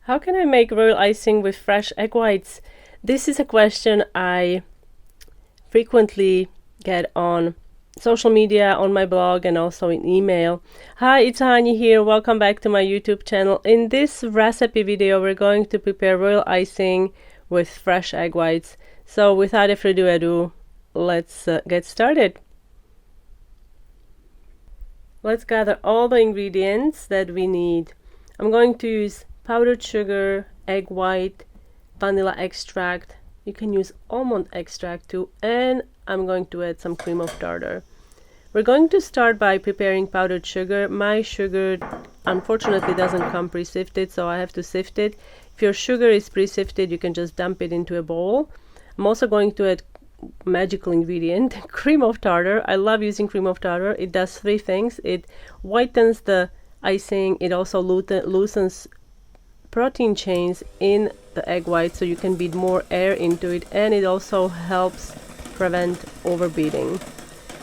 How can I make royal icing with fresh egg whites? This is a question I frequently get on social media, on my blog, and also in email. Hi, it's Hani here. Welcome back to my YouTube channel. In this recipe video, we're going to prepare royal icing with fresh egg whites. So without further ado, let's get started. Let's gather all the ingredients that we need. I'm going to use powdered sugar, egg white, vanilla extract. You can use almond extract too, and I'm going to add some cream of tartar. We're going to start by preparing powdered sugar. My sugar unfortunately doesn't come pre-sifted, so I have to sift it. If your sugar is pre-sifted, you can just dump it into a bowl. I'm also going to add magical ingredient, cream of tartar. I love using cream of tartar. It does three things. It whitens the icing. It also loosens protein chains in the egg white, so you can beat more air into it, and it also helps prevent overbeating.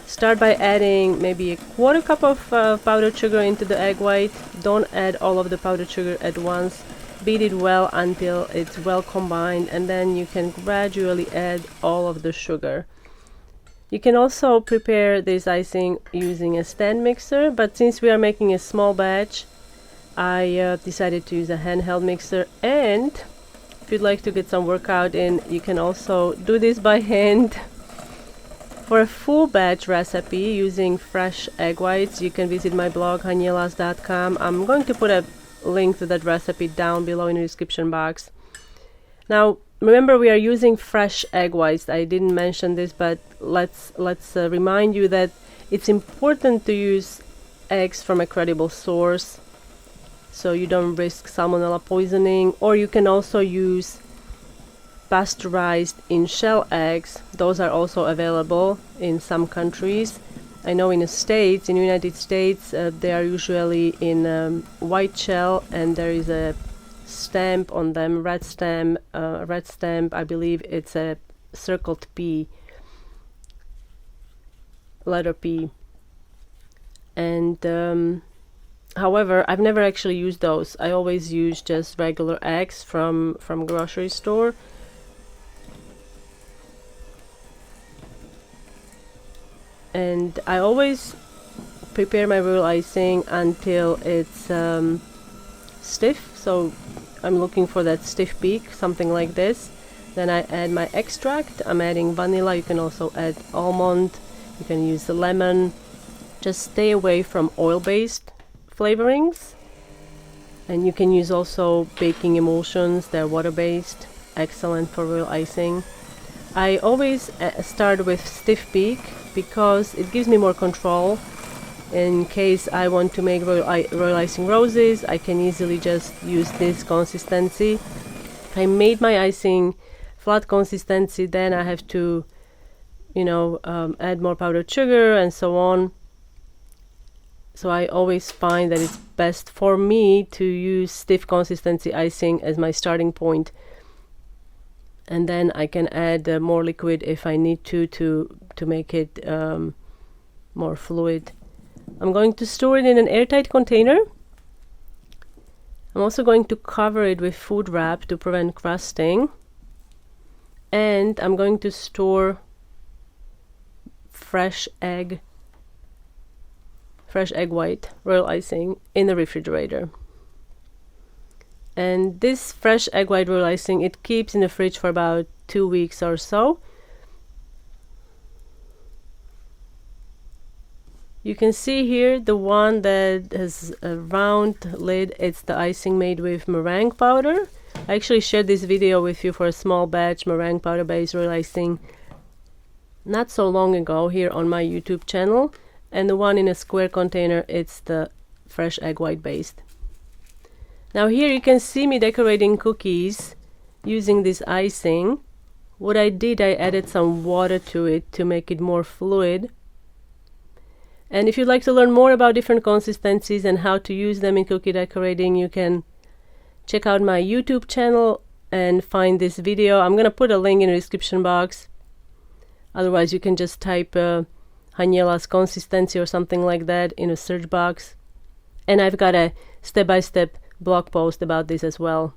Start by adding maybe a quarter cup of powdered sugar into the egg white. Don't add all of the powdered sugar at once. Beat it well until it's well combined, and then you can gradually add all of the sugar. You can also prepare this icing using a stand mixer, but since we are making a small batch, I decided to use a handheld mixer. And if you'd like to get some workout in, you can also do this by hand. For a full batch recipe using fresh egg whites, you can visit my blog hanielas.com. I'm going to put a link to that recipe down below in the description box. Now remember, we are using fresh egg whites. I didn't mention this, but let's remind you that it's important to use eggs from a credible source, so you don't risk salmonella poisoning. Or you can also use pasteurized in-shell eggs. Those are also available in some countries. I know in the United States, they are usually in white shell, and there is a stamp on them, red stamp. I believe it's a circled P, letter P. And however, I've never actually used those. I always use just regular eggs from grocery store. And I always prepare my royal icing until it's stiff. So I'm looking for that stiff peak, something like this. Then I add my extract. I'm adding vanilla. You can also add almond. You can use the lemon. Just stay away from oil-based flavorings. And you can use also baking emulsions. They're water-based, excellent for royal icing. I always start with stiff peak because it gives me more control. In case I want to make royal icing roses, I can easily just use this consistency. If I made my icing flat consistency, then I have to, add more powdered sugar and so on. So I always find that it's best for me to use stiff consistency icing as my starting point. And then I can add more liquid if I need to make it more fluid. I'm going to store it in an airtight container. I'm also going to cover it with food wrap to prevent crusting. And I'm going to store fresh egg white royal icing in the refrigerator. And this fresh egg white royal icing, it keeps in the fridge for about 2 weeks or so. You can see here the one that has a round lid. It's the icing made with meringue powder. I actually shared this video with you for a small batch meringue powder based royal icing not so long ago here on my YouTube channel. And the one in a square container, it's the fresh egg white based. Now here you can see me decorating cookies using this icing. What I did, I added some water to it to make it more fluid. And if you'd like to learn more about different consistencies and how to use them in cookie decorating, you can check out my YouTube channel and find this video. I'm going to put a link in the description box. Otherwise, you can just type Hanielas consistency or something like that in a search box. And I've got a step-by-step blog post about this as well.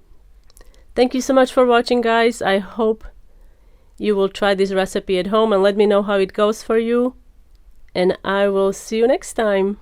Thank you so much for watching, guys. I hope you will try this recipe at home and let me know how it goes for you. And I will see you next time.